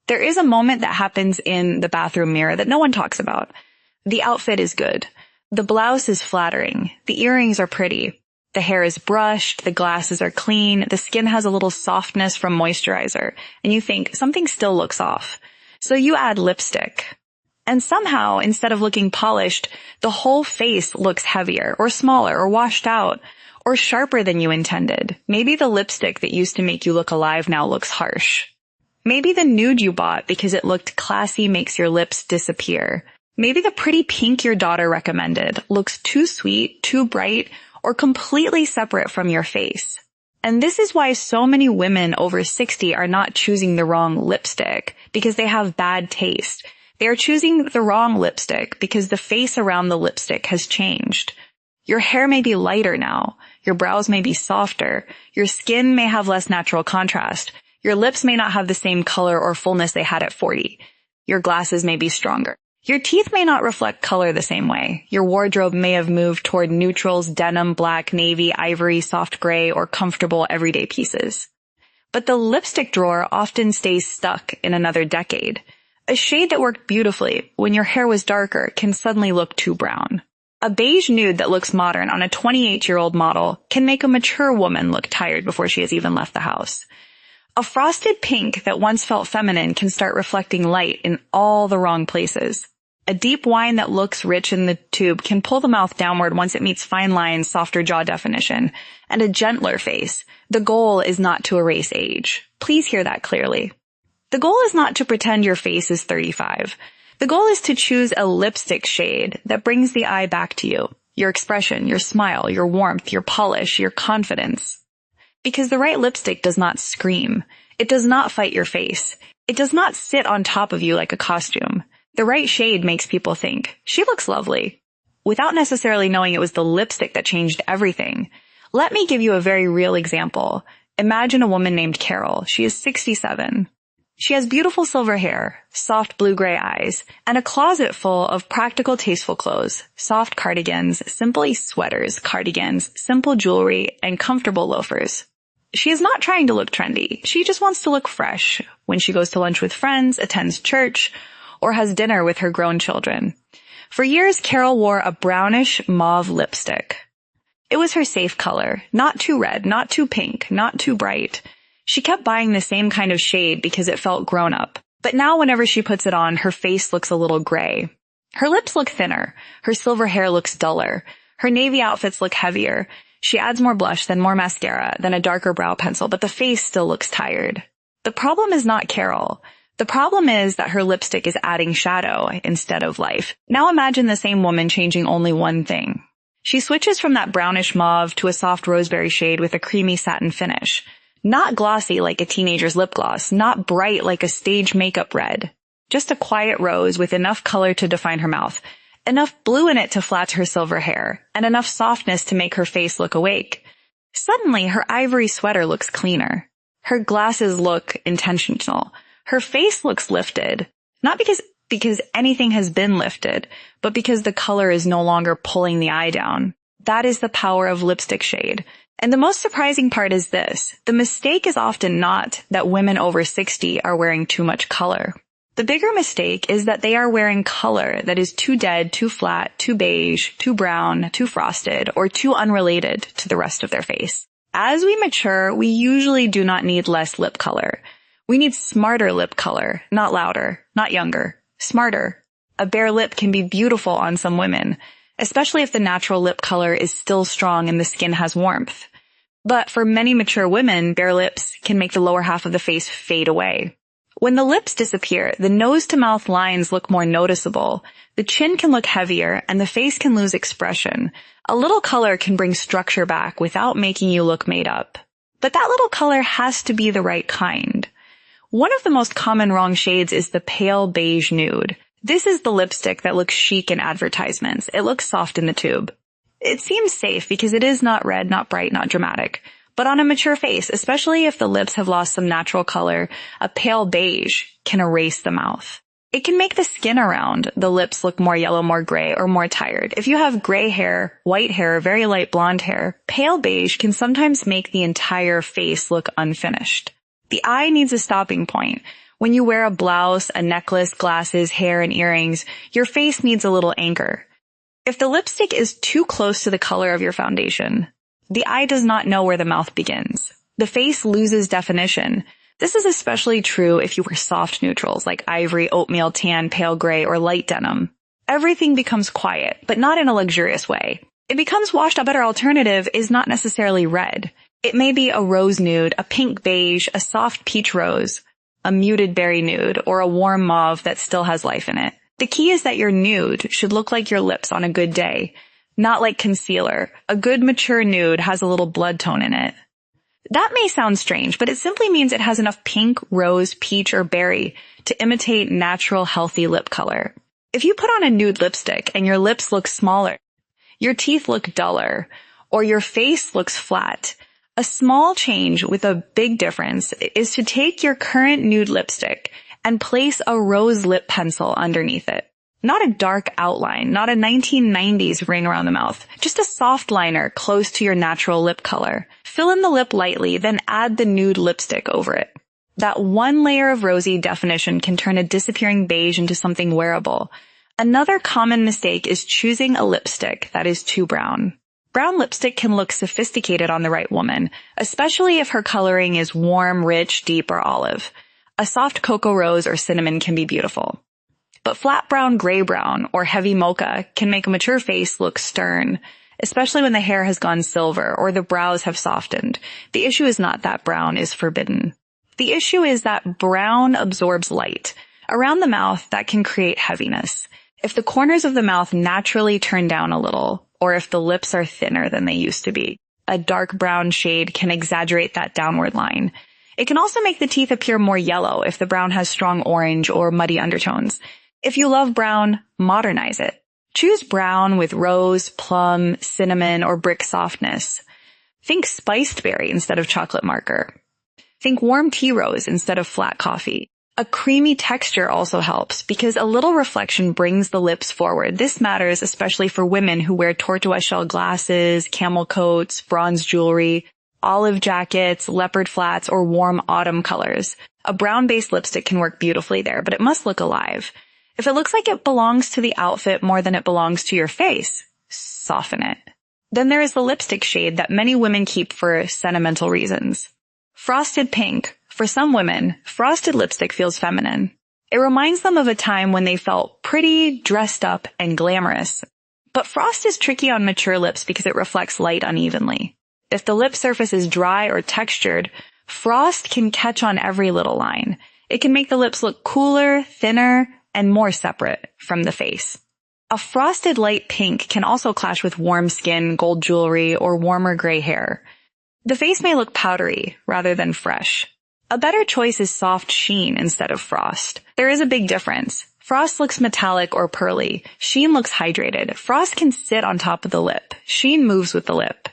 There is a moment that happens in the bathroom mirror that no one talks about. The outfit is good. The blouse is flattering. The earrings are pretty. The hair is brushed. The glasses are clean. The skin has a little softness from moisturizer. And you think something still looks off. So you add lipstick. And somehow, instead of looking polished, the whole face looks heavier or smaller or washed out or sharper than you intended. Maybe the lipstick that used to make you look alive now looks harsh. Maybe the nude you bought because it looked classy makes your lips disappear. Maybe the pretty pink your daughter recommended looks too sweet, too bright, or completely separate from your face. And this is why so many women over 60 are not choosing the wrong lipstick because they have bad taste. They are choosing the wrong lipstick because the face around the lipstick has changed. Your hair may be lighter now. Your brows may be softer. Your skin may have less natural contrast. Your lips may not have the same color or fullness they had at 40. Your glasses may be stronger. Your teeth may not reflect color the same way. Your wardrobe may have moved toward neutrals, denim, black, navy, ivory, soft gray, or comfortable everyday pieces. But the lipstick drawer often stays stuck in another decade. A shade that worked beautifully when your hair was darker can suddenly look too brown. A beige nude that looks modern on a 28-year-old model can make a mature woman look tired before she has even left the house. A frosted pink that once felt feminine can start reflecting light in all the wrong places. A deep wine that looks rich in the tube can pull the mouth downward once it meets fine lines, softer jaw definition, and a gentler face. The goal is not to erase age. Please hear that clearly. The goal is not to pretend your face is 35. The goal is to choose a lipstick shade that brings the eye back to you, your expression, your smile, your warmth, your polish, your confidence. Because the right lipstick does not scream. It does not fight your face. It does not sit on top of you like a costume. The right shade makes people think, she looks lovely, without necessarily knowing it was the lipstick that changed everything. Let me give you a very real example. Imagine a woman named Carol. She is 67. She has beautiful silver hair, soft blue-gray eyes, and a closet full of practical, tasteful clothes, soft cardigans, simply sweaters, cardigans, simple jewelry, and comfortable loafers. She is not trying to look trendy. She just wants to look fresh when she goes to lunch with friends, attends church, or has dinner with her grown children. For years, Carol wore a brownish mauve lipstick. It was her safe color, not too red, not too pink, not too bright. She kept buying the same kind of shade because it felt grown up. But now whenever she puts it on, her face looks a little gray. Her lips look thinner. Her silver hair looks duller. Her navy outfits look heavier. She adds more blush, then more mascara, then a darker brow pencil, but the face still looks tired. The problem is not Carol. The problem is that her lipstick is adding shadow instead of life. Now imagine the same woman changing only one thing. She switches from that brownish mauve to a soft roseberry shade with a creamy satin finish. Not glossy like a teenager's lip gloss, not bright like a stage makeup red. Just a quiet rose with enough color to define her mouth, enough blue in it to flatter her silver hair, and enough softness to make her face look awake. Suddenly, her ivory sweater looks cleaner. Her glasses look intentional. Her face looks lifted. Not because anything has been lifted, but because the color is no longer pulling the eye down. That is the power of lipstick shade. And the most surprising part is this. The mistake is often not that women over 60 are wearing too much color. The bigger mistake is that they are wearing color that is too dead, too flat, too beige, too brown, too frosted, or too unrelated to the rest of their face. As we mature, we usually do not need less lip color. We need smarter lip color, not louder, not younger, smarter. A bare lip can be beautiful on some women, especially if the natural lip color is still strong and the skin has warmth. But for many mature women, bare lips can make the lower half of the face fade away. When the lips disappear, the nose-to-mouth lines look more noticeable, the chin can look heavier, and the face can lose expression. A little color can bring structure back without making you look made up. But that little color has to be the right kind. One of the most common wrong shades is the pale beige nude. This is the lipstick that looks chic in advertisements. It looks soft in the tube. It seems safe because it is not red, not bright, not dramatic. But on a mature face, especially if the lips have lost some natural color, a pale beige can erase the mouth. It can make the skin around the lips look more yellow, more gray, or more tired. If you have gray hair, white hair, very light blonde hair, pale beige can sometimes make the entire face look unfinished. The eye needs a stopping point. When you wear a blouse, a necklace, glasses, hair, and earrings, your face needs a little anchor. If the lipstick is too close to the color of your foundation, the eye does not know where the mouth begins. The face loses definition. This is especially true if you wear soft neutrals like ivory, oatmeal, tan, pale gray, or light denim. Everything becomes quiet, but not in a luxurious way. It becomes washed. A better alternative is not necessarily red. It may be a rose nude, a pink beige, a soft peach rose, a muted berry nude, or a warm mauve that still has life in it. The key is that your nude should look like your lips on a good day, not like concealer. A good mature nude has a little blood tone in it. That may sound strange, but it simply means it has enough pink, rose, peach, or berry to imitate natural, healthy lip color. If you put on a nude lipstick and your lips look smaller, your teeth look duller, or your face looks flat, a small change with a big difference is to take your current nude lipstick and place a rose lip pencil underneath it. Not a dark outline, not a 1990s ring around the mouth, just a soft liner close to your natural lip color. Fill in the lip lightly, then add the nude lipstick over it. That one layer of rosy definition can turn a disappearing beige into something wearable. Another common mistake is choosing a lipstick that is too brown. Brown lipstick can look sophisticated on the right woman, especially if her coloring is warm, rich, deep, or olive. A soft cocoa rose or cinnamon can be beautiful. But flat brown, gray brown, or heavy mocha can make a mature face look stern, especially when the hair has gone silver or the brows have softened. The issue is not that brown is forbidden. The issue is that brown absorbs light. Around the mouth, that can create heaviness. If the corners of the mouth naturally turn down a little, or if the lips are thinner than they used to be, a dark brown shade can exaggerate that downward line. It can also make the teeth appear more yellow if the brown has strong orange or muddy undertones. If you love brown, modernize it. Choose brown with rose, plum, cinnamon, or brick softness. Think spiced berry instead of chocolate marker. Think warm tea rose instead of flat coffee. A creamy texture also helps because a little reflection brings the lips forward. This matters especially for women who wear tortoise shell glasses, camel coats, bronze jewelry, olive jackets, leopard flats, or warm autumn colors. A brown-based lipstick can work beautifully there, but it must look alive. If it looks like it belongs to the outfit more than it belongs to your face, soften it. Then there is the lipstick shade that many women keep for sentimental reasons. Frosted pink. For some women, frosted lipstick feels feminine. It reminds them of a time when they felt pretty, dressed up, and glamorous. But frost is tricky on mature lips because it reflects light unevenly. If the lip surface is dry or textured, frost can catch on every little line. It can make the lips look cooler, thinner, and more separate from the face. A frosted light pink can also clash with warm skin, gold jewelry, or warmer gray hair. The face may look powdery rather than fresh. A better choice is soft sheen instead of frost. There is a big difference. Frost looks metallic or pearly. Sheen looks hydrated. Frost can sit on top of the lip. Sheen moves with the lip.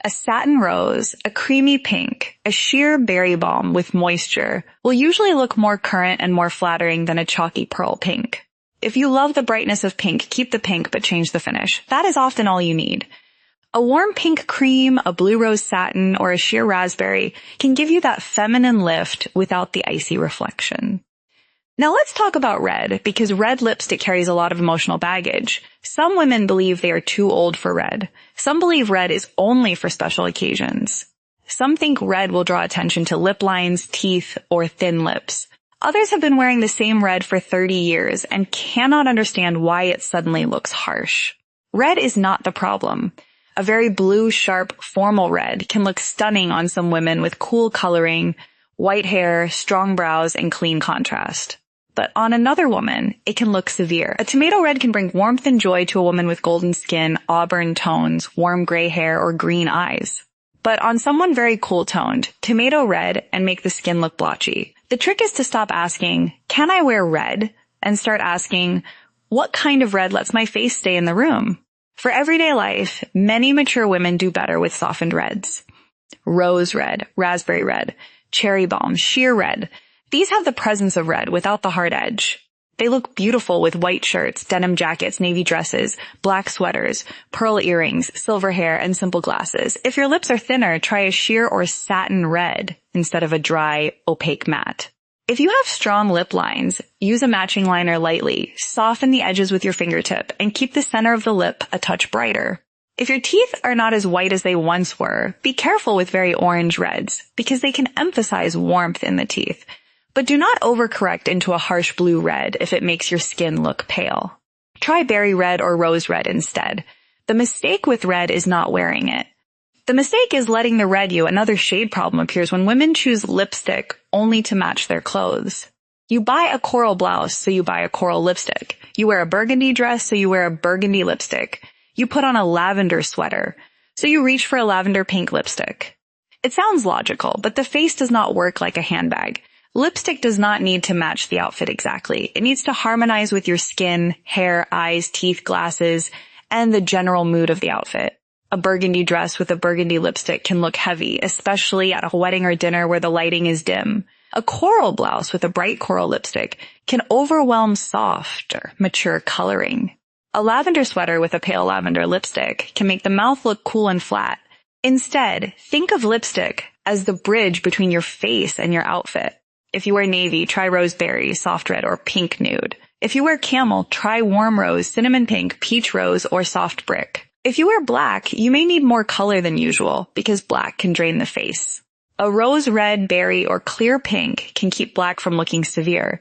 A satin rose, a creamy pink, a sheer berry balm with moisture will usually look more current and more flattering than a chalky pearl pink. If you love the brightness of pink, keep the pink but change the finish. That is often all you need. A warm pink cream, a blue rose satin, or a sheer raspberry can give you that feminine lift without the icy reflection. Now let's talk about red, because red lipstick carries a lot of emotional baggage. Some women believe they are too old for red. Some believe red is only for special occasions. Some think red will draw attention to lip lines, teeth, or thin lips. Others have been wearing the same red for 30 years and cannot understand why it suddenly looks harsh. Red is not the problem. A very blue, sharp, formal red can look stunning on some women with cool coloring, white hair, strong brows, and clean contrast. But on another woman, it can look severe. A tomato red can bring warmth and joy to a woman with golden skin, auburn tones, warm gray hair, or green eyes. But on someone very cool toned, tomato red and make the skin look blotchy. The trick is to stop asking, can I wear red? And start asking, what kind of red lets my face stay in the room? For everyday life, many mature women do better with softened reds. Rose red, raspberry red, cherry balm, sheer red. These have the presence of red without the hard edge. They look beautiful with white shirts, denim jackets, navy dresses, black sweaters, pearl earrings, silver hair, and simple glasses. If your lips are thinner, try a sheer or satin red instead of a dry, opaque matte. If you have strong lip lines, use a matching liner lightly, soften the edges with your fingertip, and keep the center of the lip a touch brighter. If your teeth are not as white as they once were, be careful with very orange reds, because they can emphasize warmth in the teeth. But do not overcorrect into a harsh blue red if it makes your skin look pale. Try berry red or rose red instead. The mistake with red is not wearing it. The mistake is letting the red you. Another shade problem appears when women choose lipstick only to match their clothes. You buy a coral blouse, so you buy a coral lipstick. You wear a burgundy dress, so you wear a burgundy lipstick. You put on a lavender sweater, so you reach for a lavender pink lipstick. It sounds logical, but the face does not work like a handbag. Lipstick does not need to match the outfit exactly. It needs to harmonize with your skin, hair, eyes, teeth, glasses, and the general mood of the outfit. A burgundy dress with a burgundy lipstick can look heavy, especially at a wedding or dinner where the lighting is dim. A coral blouse with a bright coral lipstick can overwhelm soft or mature coloring. A lavender sweater with a pale lavender lipstick can make the mouth look cool and flat. Instead, think of lipstick as the bridge between your face and your outfit. If you wear navy, try roseberry, soft red, or pink nude. If you wear camel, try warm rose, cinnamon pink, peach rose, or soft brick. If you wear black, you may need more color than usual because black can drain the face. A rose red, berry, or clear pink can keep black from looking severe.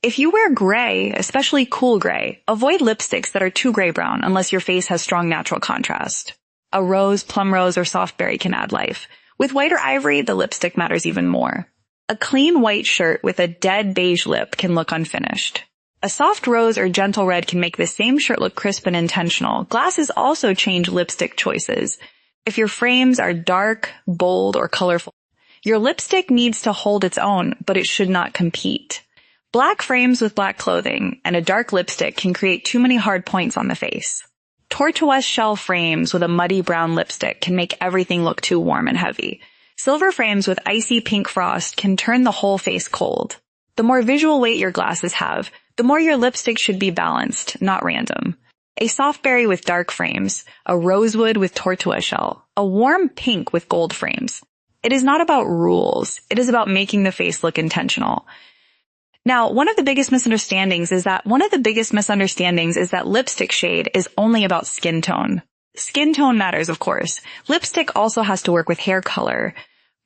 If you wear gray, especially cool gray, avoid lipsticks that are too gray-brown unless your face has strong natural contrast. A rose, plum rose, or soft berry can add life. With white or ivory, the lipstick matters even more. A clean white shirt with a dead beige lip can look unfinished. A soft rose or gentle red can make the same shirt look crisp and intentional. Glasses also change lipstick choices. If your frames are dark, bold, or colorful, your lipstick needs to hold its own, but it should not compete. Black frames with black clothing and a dark lipstick can create too many hard points on the face. Tortoise shell frames with a muddy brown lipstick can make everything look too warm and heavy. Silver frames with icy pink frost can turn the whole face cold. The more visual weight your glasses have, the more your lipstick should be balanced, not random. A soft berry with dark frames, a rosewood with tortoise shell, a warm pink with gold frames. It is not about rules. It is about making the face look intentional. Now, one of the biggest misunderstandings is that lipstick shade is only about skin tone. Skin tone matters, of course. Lipstick also has to work with hair color,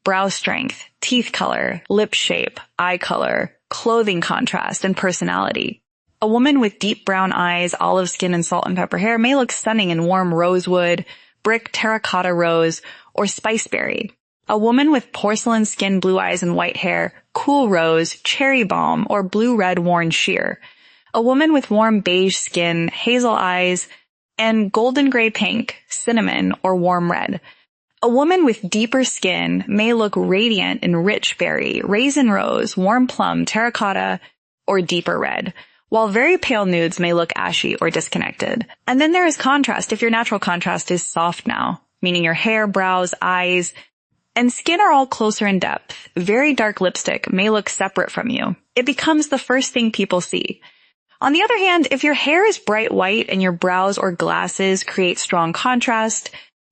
brow strength, teeth color, lip shape, eye color, clothing contrast, and personality. A woman with deep brown eyes, olive skin, and salt and pepper hair may look stunning in warm rosewood, brick terracotta rose, or spiceberry. A woman with porcelain skin, blue eyes, and white hair, cool rose, cherry balm, or blue-red worn sheer. A woman with warm beige skin, hazel eyes, and golden gray pink, cinnamon, or warm red. A woman with deeper skin may look radiant in rich berry, raisin rose, warm plum, terracotta, or deeper red, while very pale nudes may look ashy or disconnected. And then there is contrast if your natural contrast is soft now, meaning your hair, brows, eyes, and skin are all closer in depth. Very dark lipstick may look separate from you. It becomes the first thing people see. On the other hand, if your hair is bright white and your brows or glasses create strong contrast,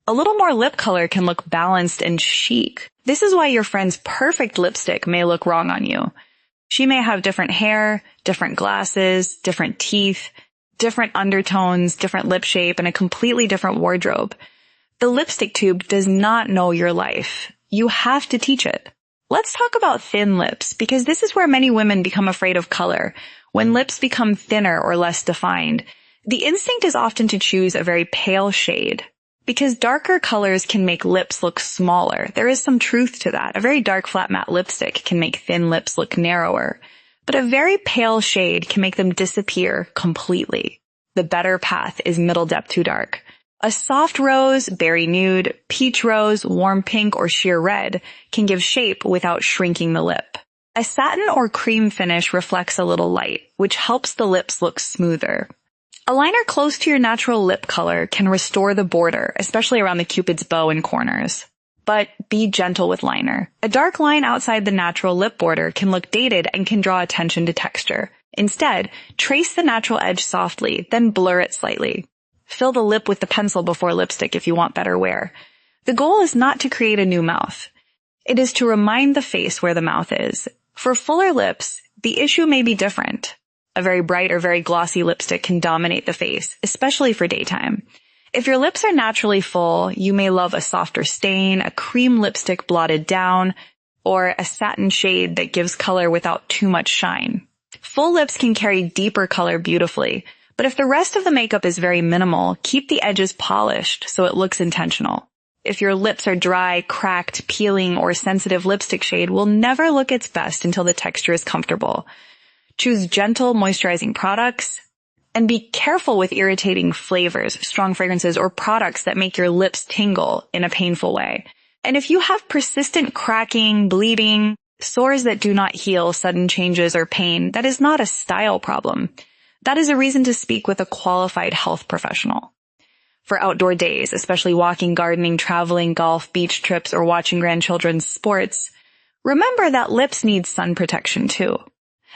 a little more lip color can look balanced and chic. This is why your friend's perfect lipstick may look wrong on you. She may have different hair, different glasses, different teeth, different undertones, different lip shape, and a completely different wardrobe. The lipstick tube does not know your life. You have to teach it. Let's talk about thin lips, because this is where many women become afraid of color. When lips become thinner or less defined, the instinct is often to choose a very pale shade. Because darker colors can make lips look smaller. There is some truth to that. A very dark flat matte lipstick can make thin lips look narrower. But a very pale shade can make them disappear completely. The better path is middle depth to dark. A soft rose, berry nude, peach rose, warm pink, or sheer red can give shape without shrinking the lip. A satin or cream finish reflects a little light, which helps the lips look smoother. A liner close to your natural lip color can restore the border, especially around the cupid's bow and corners. But be gentle with liner. A dark line outside the natural lip border can look dated and can draw attention to texture. Instead, trace the natural edge softly, then blur it slightly. Fill the lip with the pencil before lipstick if you want better wear. The goal is not to create a new mouth. It is to remind the face where the mouth is. For fuller lips, the issue may be different. A very bright or very glossy lipstick can dominate the face, especially for daytime. If your lips are naturally full, you may love a softer stain, a cream lipstick blotted down, or a satin shade that gives color without too much shine. Full lips can carry deeper color beautifully, but if the rest of the makeup is very minimal, keep the edges polished so it looks intentional. If your lips are dry, cracked, peeling, or sensitive lipstick shade will never look its best until the texture is comfortable. Choose gentle, moisturizing products, and be careful with irritating flavors, strong fragrances, or products that make your lips tingle in a painful way. And if you have persistent cracking, bleeding, sores that do not heal, sudden changes, or pain, that is not a style problem. That is a reason to speak with a qualified health professional. For outdoor days, especially walking, gardening, traveling, golf, beach trips, or watching grandchildren's sports, remember that lips need sun protection too.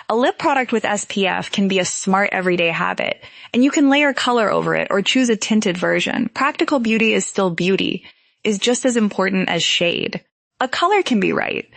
A lip product with SPF can be a smart everyday habit, and you can layer color over it or choose a tinted version. Practical beauty is still beauty, is just as important as shade. A color can be right,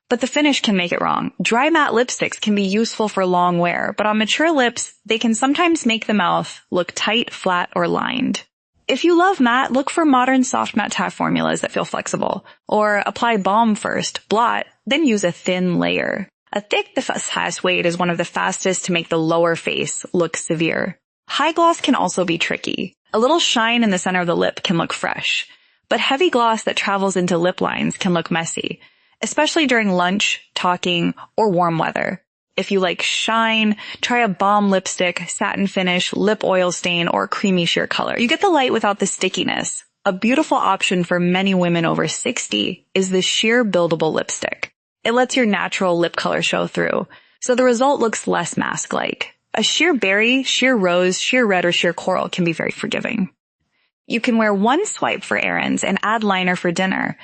but the finish can make it wrong. Dry matte lipsticks can be useful for long wear, but on mature lips, they can sometimes make the mouth look tight, flat, or lined. If you love matte, look for modern soft matte taff formulas that feel flexible. Or apply balm first, blot, then use a thin layer. A thick, the highest weight is one of the fastest to make the lower face look severe. High gloss can also be tricky. A little shine in the center of the lip can look fresh, but heavy gloss that travels into lip lines can look messy, especially during lunch, talking, or warm weather. If you like shine, try a balm lipstick, satin finish, lip oil stain, or creamy sheer color. You get the light without the stickiness. A beautiful option for many women over 60 is the sheer buildable lipstick. It lets your natural lip color show through, so the result looks less mask-like. A sheer berry, sheer rose, sheer red, or sheer coral can be very forgiving. You can wear one swipe for errands and add liner for dinner.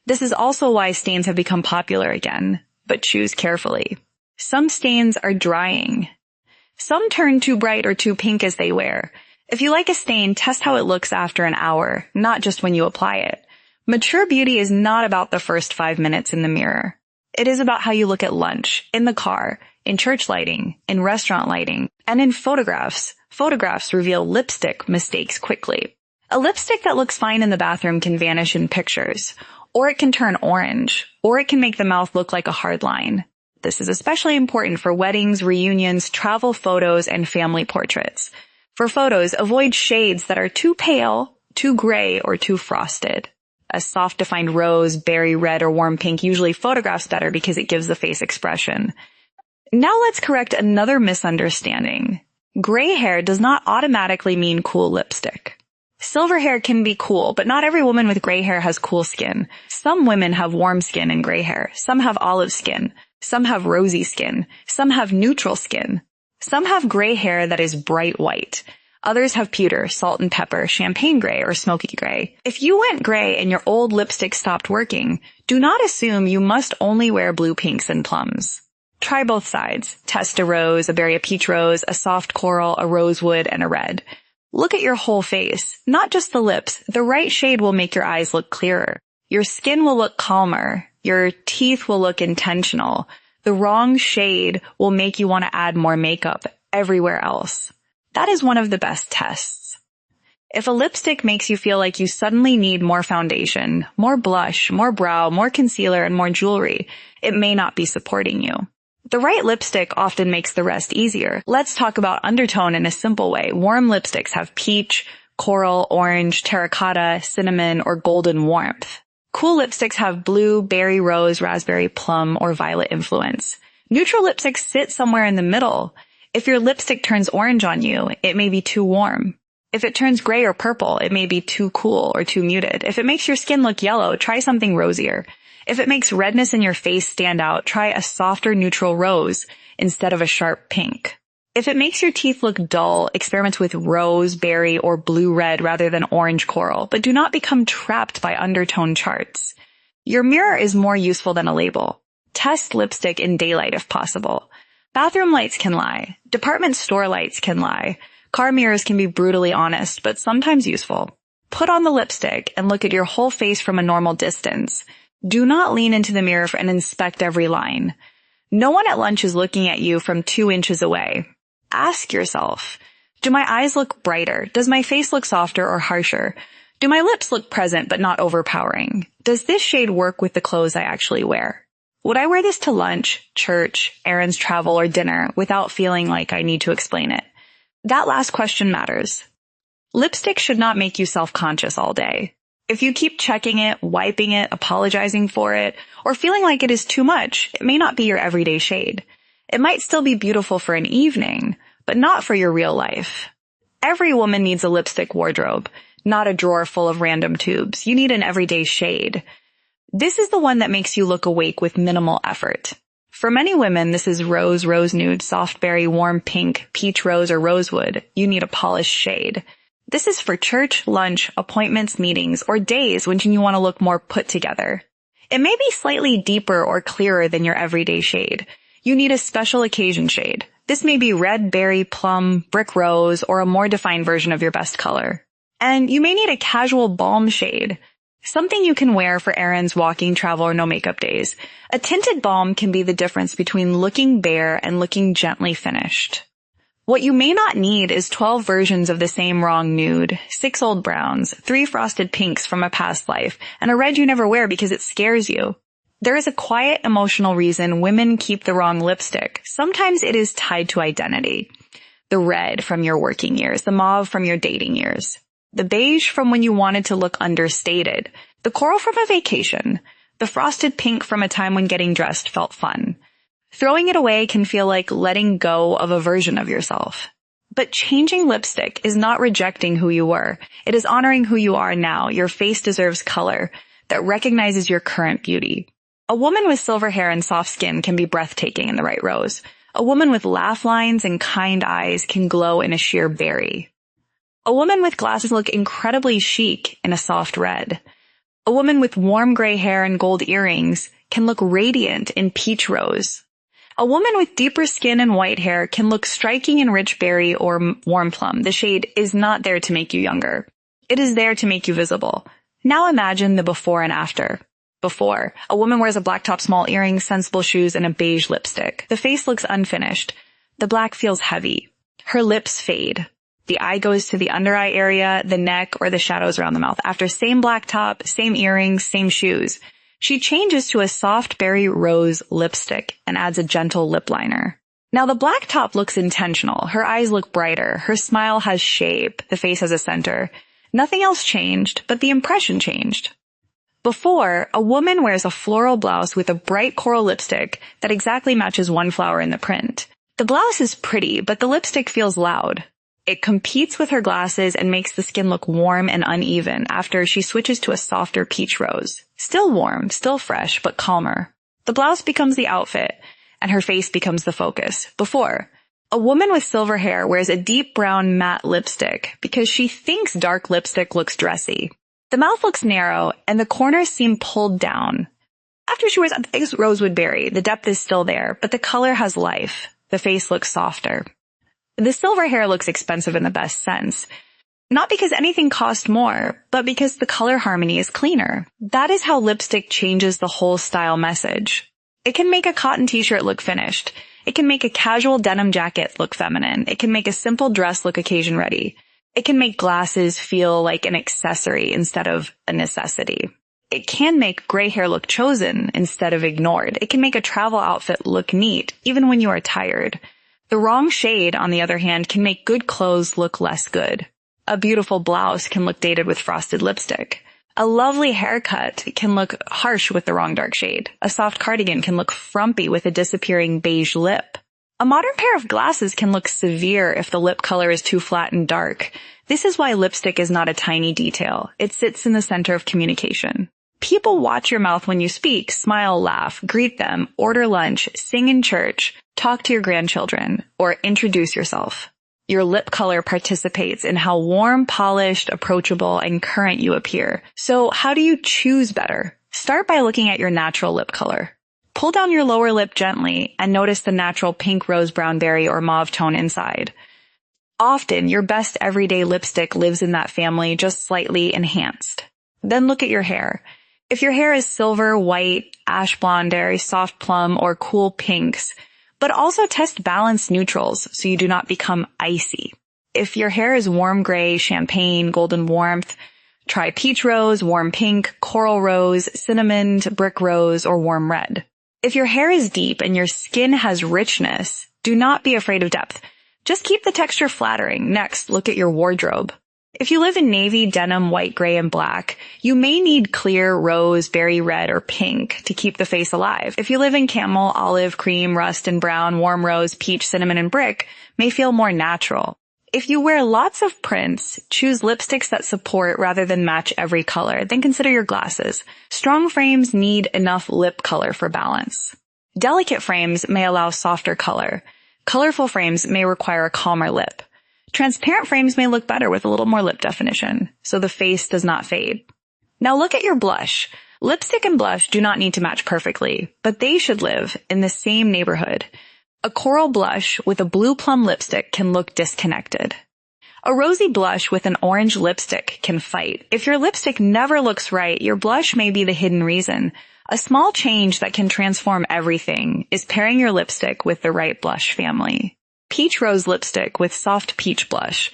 This is also why stains have become popular again, but choose carefully. Some stains are drying. Some turn too bright or too pink as they wear. If you like a stain, test how it looks after an hour, not just when you apply it. Mature beauty is not about the first 5 minutes in the mirror. It is about how you look at lunch, in the car, in church lighting, in restaurant lighting, and in photographs. Photographs reveal lipstick mistakes quickly. A lipstick that looks fine in the bathroom can vanish in pictures, or it can turn orange, or it can make the mouth look like a hard line. This is especially important for weddings, reunions, travel photos, and family portraits. For photos, avoid shades that are too pale, too gray, or too frosted. A soft defined rose, berry red, or warm pink usually photographs better because it gives the face expression. Now let's correct another misunderstanding. Gray hair does not automatically mean cool lipstick. Silver hair can be cool, but not every woman with gray hair has cool skin. Some women have warm skin and gray hair. Some have olive skin. Some have rosy skin. Some have neutral skin. Some have gray hair that is bright white. Others have pewter, salt and pepper, champagne gray, or smoky gray. If you went gray and your old lipstick stopped working, do not assume you must only wear blue pinks and plums. Try both sides. Test a rose, a berry, a peach rose, a soft coral, a rosewood, and a red. Look at your whole face, not just the lips. The right shade will make your eyes look clearer. Your skin will look calmer. Your teeth will look intentional. The wrong shade will make you want to add more makeup everywhere else. That is one of the best tests. If a lipstick makes you feel like you suddenly need more foundation, more blush, more brow, more concealer, and more jewelry, it may not be supporting you. The right lipstick often makes the rest easier. Let's talk about undertone in a simple way. Warm lipsticks have peach, coral, orange, terracotta, cinnamon, or golden warmth. Cool lipsticks have blue, berry, rose, raspberry, plum, or violet influence. Neutral lipsticks sit somewhere in the middle. If your lipstick turns orange on you, it may be too warm. If it turns gray or purple, it may be too cool or too muted. If it makes your skin look yellow, try something rosier. If it makes redness in your face stand out, try a softer neutral rose instead of a sharp pink. If it makes your teeth look dull, experiment with rose, berry, or blue-red rather than orange coral, but do not become trapped by undertone charts. Your mirror is more useful than a label. Test lipstick in daylight if possible. Bathroom lights can lie. Department store lights can lie. Car mirrors can be brutally honest, but sometimes useful. Put on the lipstick and look at your whole face from a normal distance. Do not lean into the mirror and inspect every line. No one at lunch is looking at you from 2 inches away. Ask yourself, do my eyes look brighter? Does my face look softer or harsher? Do my lips look present but not overpowering? Does this shade work with the clothes I actually wear? Would I wear this to lunch, church, errands, travel, or dinner without feeling like I need to explain it? That last question matters. Lipstick should not make you self-conscious all day. If you keep checking it, wiping it, apologizing for it, or feeling like it is too much, it may not be your everyday shade. It might still be beautiful for an evening, but not for your real life. Every woman needs a lipstick wardrobe, not a drawer full of random tubes. You need an everyday shade. This is the one that makes you look awake with minimal effort. For many women, this is rose, rose nude, soft berry, warm pink, peach rose, or rosewood. You need a polished shade. This is for church, lunch, appointments, meetings, or days when you want to look more put together. It may be slightly deeper or clearer than your everyday shade. You need a special occasion shade. This may be red, berry, plum, brick rose, or a more defined version of your best color. And you may need a casual balm shade, something you can wear for errands, walking, travel, or no makeup days. A tinted balm can be the difference between looking bare and looking gently finished. What you may not need is 12 versions of the same wrong nude, 6 old browns, 3 frosted pinks from a past life, and a red you never wear because it scares you. There is a quiet emotional reason women keep the wrong lipstick. Sometimes it is tied to identity. The red from your working years, the mauve from your dating years, the beige from when you wanted to look understated, the coral from a vacation, the frosted pink from a time when getting dressed felt fun. Throwing it away can feel like letting go of a version of yourself. But changing lipstick is not rejecting who you were. It is honoring who you are now. Your face deserves color that recognizes your current beauty. A woman with silver hair and soft skin can be breathtaking in the right rose. A woman with laugh lines and kind eyes can glow in a sheer berry. A woman with glasses look incredibly chic in a soft red. A woman with warm gray hair and gold earrings can look radiant in peach rose. A woman with deeper skin and white hair can look striking in rich berry or warm plum. The shade is not there to make you younger. It is there to make you visible. Now imagine the before and after. Before, a woman wears a black top, small earrings, sensible shoes, and a beige lipstick. The face looks unfinished. The black feels heavy. Her lips fade. The eye goes to the under eye area, the neck, or the shadows around the mouth. After same black top, same earrings, same shoes. She changes to a soft berry rose lipstick and adds a gentle lip liner. Now the black top looks intentional. Her eyes look brighter. Her smile has shape. The face has a center. Nothing else changed, but the impression changed. Before, a woman wears a floral blouse with a bright coral lipstick that exactly matches one flower in the print. The blouse is pretty, but the lipstick feels loud. It competes with her glasses and makes the skin look warm and uneven after she switches to a softer peach rose. Still warm, still fresh, but calmer. The blouse becomes the outfit, and her face becomes the focus. Before, a woman with silver hair wears a deep brown matte lipstick because she thinks dark lipstick looks dressy. The mouth looks narrow, and the corners seem pulled down. After she wears a big rosewood berry, the depth is still there, but the color has life. The face looks softer. The silver hair looks expensive in the best sense. Not because anything cost more, but because the color harmony is cleaner. That is how lipstick changes the whole style message. It can make a cotton t-shirt look finished. It can make a casual denim jacket look feminine. It can make a simple dress look occasion ready. It can make glasses feel like an accessory instead of a necessity. It can make gray hair look chosen instead of ignored. It can make a travel outfit look neat, even when you are tired. The wrong shade, on the other hand, can make good clothes look less good. A beautiful blouse can look dated with frosted lipstick. A lovely haircut can look harsh with the wrong dark shade. A soft cardigan can look frumpy with a disappearing beige lip. A modern pair of glasses can look severe if the lip color is too flat and dark. This is why lipstick is not a tiny detail. It sits in the center of communication. People watch your mouth when you speak, smile, laugh, greet them, order lunch, sing in church, talk to your grandchildren, or introduce yourself. Your lip color participates in how warm, polished, approachable, and current you appear. So how do you choose better? Start by looking at your natural lip color. Pull down your lower lip gently and notice the natural pink, rose, brown, berry, or mauve tone inside. Often, your best everyday lipstick lives in that family, just slightly enhanced. Then look at your hair. If your hair is silver, white, ash blonde, very soft plum, or cool pinks, but also test balanced neutrals so you do not become icy. If your hair is warm gray, champagne, golden warmth, try peach rose, warm pink, coral rose, cinnamon, brick rose, or warm red. If your hair is deep and your skin has richness, do not be afraid of depth. Just keep the texture flattering. Next, look at your wardrobe. If you live in navy, denim, white, gray, and black, you may need clear, rose, berry red, or pink to keep the face alive. If you live in camel, olive, cream, rust, and brown, warm rose, peach, cinnamon, and brick may feel more natural. If you wear lots of prints, choose lipsticks that support rather than match every color. Then consider your glasses. Strong frames need enough lip color for balance. Delicate frames may allow softer color. Colorful frames may require a calmer lip. Transparent frames may look better with a little more lip definition, so the face does not fade. Now look at your blush. Lipstick and blush do not need to match perfectly, but they should live in the same neighborhood. A coral blush with a blue plum lipstick can look disconnected. A rosy blush with an orange lipstick can fight. If your lipstick never looks right, your blush may be the hidden reason. A small change that can transform everything is pairing your lipstick with the right blush family. Peach rose lipstick with soft peach blush.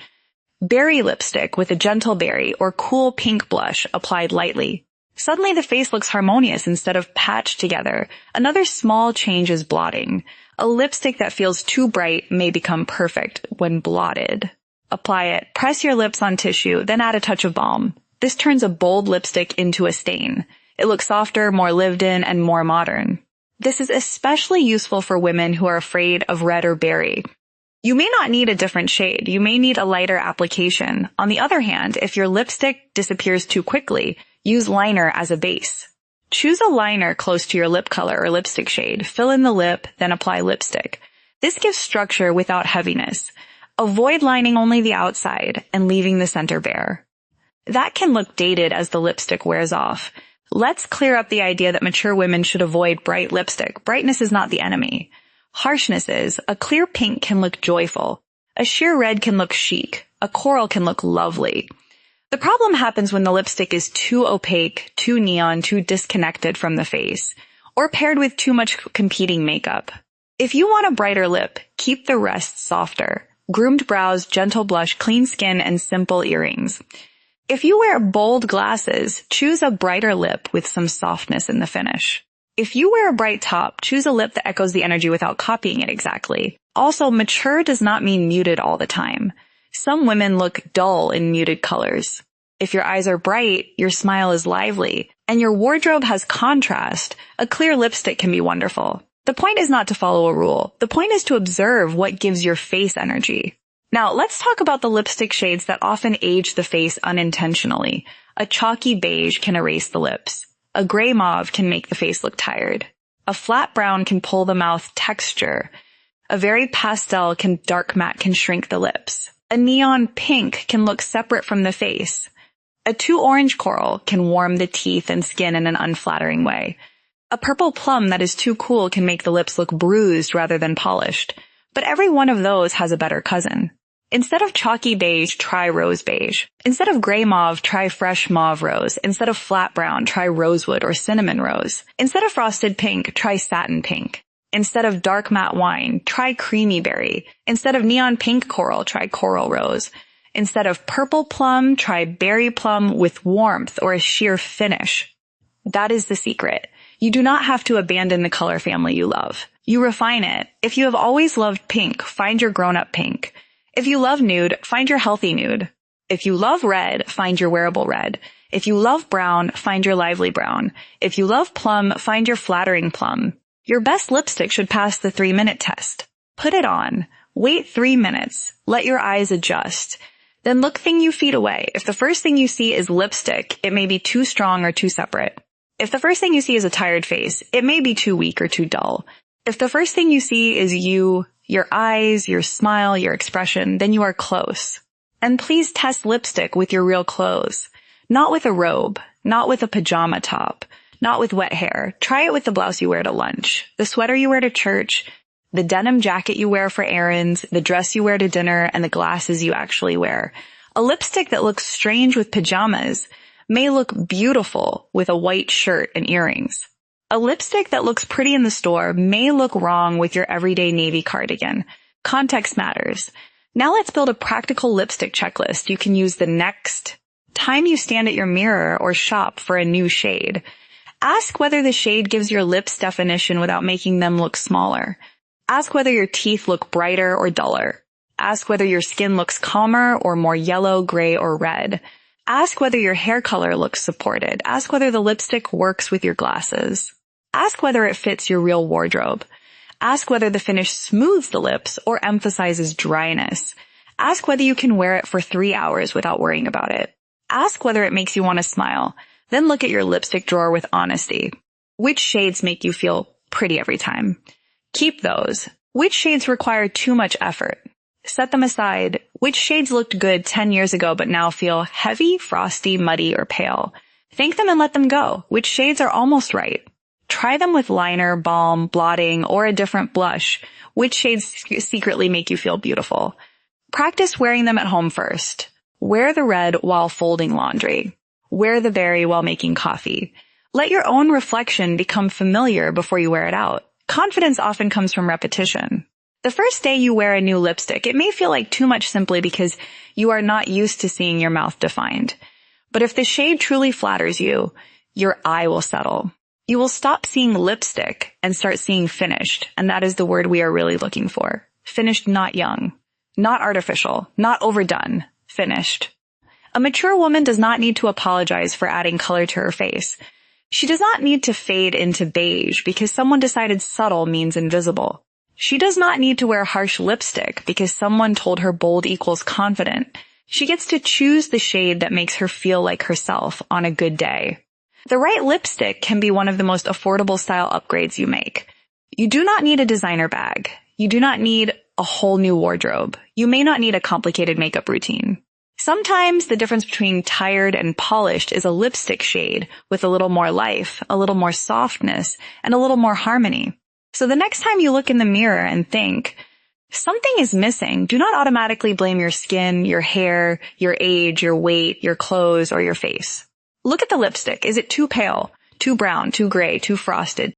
Berry lipstick with a gentle berry or cool pink blush applied lightly. Suddenly the face looks harmonious instead of patched together. Another small change is blotting. A lipstick that feels too bright may become perfect when blotted. Apply it, press your lips on tissue, then add a touch of balm. This turns a bold lipstick into a stain. It looks softer, more lived in, and more modern. This is especially useful for women who are afraid of red or berry. You may not need a different shade. You may need a lighter application. On the other hand, if your lipstick disappears too quickly, use liner as a base. Choose a liner close to your lip color or lipstick shade. Fill in the lip, then apply lipstick. This gives structure without heaviness. Avoid lining only the outside and leaving the center bare. That can look dated as the lipstick wears off. Let's clear up the idea that mature women should avoid bright lipstick. Brightness is not the enemy. Harshness is. A clear pink can look joyful. A sheer red can look chic. A coral can look lovely. The problem happens when the lipstick is too opaque, too neon, too disconnected from the face, or paired with too much competing makeup. If you want a brighter lip, keep the rest softer. Groomed brows, gentle blush, clean skin, and simple earrings. If you wear bold glasses, choose a brighter lip with some softness in the finish. If you wear a bright top, choose a lip that echoes the energy without copying it exactly. Also, mature does not mean muted all the time. Some women look dull in muted colors. If your eyes are bright, your smile is lively, and your wardrobe has contrast, a clear lipstick can be wonderful. The point is not to follow a rule. The point is to observe what gives your face energy. Now, let's talk about the lipstick shades that often age the face unintentionally. A chalky beige can erase the lips. A gray mauve can make the face look tired. A flat brown can pull the mouth texture. A very pastel dark matte can shrink the lips. A neon pink can look separate from the face. A too orange coral can warm the teeth and skin in an unflattering way. A purple plum that is too cool can make the lips look bruised rather than polished. But every one of those has a better cousin. Instead of chalky beige, try rose beige. Instead of gray mauve, try fresh mauve rose. Instead of flat brown, try rosewood or cinnamon rose. Instead of frosted pink, try satin pink. Instead of dark matte wine, try creamy berry. Instead of neon pink coral, try coral rose. Instead of purple plum, try berry plum with warmth or a sheer finish. That is the secret. You do not have to abandon the color family you love. You refine it. If you have always loved pink, find your grown-up pink. If you love nude, find your healthy nude. If you love red, find your wearable red. If you love brown, find your lively brown. If you love plum, find your flattering plum. Your best lipstick should pass the 3-minute test. Put it on. Wait 3 minutes. Let your eyes adjust. Then look few feet away. If the first thing you see is lipstick, it may be too strong or too separate. If the first thing you see is a tired face, it may be too weak or too dull. If the first thing you see is you, your eyes, your smile, your expression, then you are close. And please test lipstick with your real clothes. Not with a robe, not with a pajama top, not with wet hair. Try it with the blouse you wear to lunch, the sweater you wear to church, the denim jacket you wear for errands, the dress you wear to dinner, and the glasses you actually wear. A lipstick that looks strange with pajamas may look beautiful with a white shirt and earrings. A lipstick that looks pretty in the store may look wrong with your everyday navy cardigan. Context matters. Now let's build a practical lipstick checklist you can use the next time you stand at your mirror or shop for a new shade. Ask whether the shade gives your lips definition without making them look smaller. Ask whether your teeth look brighter or duller. Ask whether your skin looks calmer or more yellow, gray, or red. Ask whether your hair color looks supported. Ask whether the lipstick works with your glasses. Ask whether it fits your real wardrobe. Ask whether the finish smooths the lips or emphasizes dryness. Ask whether you can wear it for 3 hours without worrying about it. Ask whether it makes you want to smile. Then look at your lipstick drawer with honesty. Which shades make you feel pretty every time? Keep those. Which shades require too much effort? Set them aside. Which shades looked good 10 years ago but now feel heavy, frosty, muddy, or pale? Thank them and let them go. Which shades are almost right? Try them with liner, balm, blotting, or a different blush. Which shades secretly make you feel beautiful? Practice wearing them at home first. Wear the red while folding laundry. Wear the berry while making coffee. Let your own reflection become familiar before you wear it out. Confidence often comes from repetition. The first day you wear a new lipstick, it may feel like too much simply because you are not used to seeing your mouth defined. But if the shade truly flatters you, your eye will settle. You will stop seeing lipstick and start seeing finished, and that is the word we are really looking for. Finished, not young. Not artificial. Not overdone. Finished. A mature woman does not need to apologize for adding color to her face. She does not need to fade into beige because someone decided subtle means invisible. She does not need to wear harsh lipstick because someone told her bold equals confident. She gets to choose the shade that makes her feel like herself on a good day. The right lipstick can be one of the most affordable style upgrades you make. You do not need a designer bag. You do not need a whole new wardrobe. You may not need a complicated makeup routine. Sometimes the difference between tired and polished is a lipstick shade with a little more life, a little more softness, and a little more harmony. So the next time you look in the mirror and think, something is missing, do not automatically blame your skin, your hair, your age, your weight, your clothes, or your face. Look at the lipstick. Is it too pale, too brown, too gray, too frosted,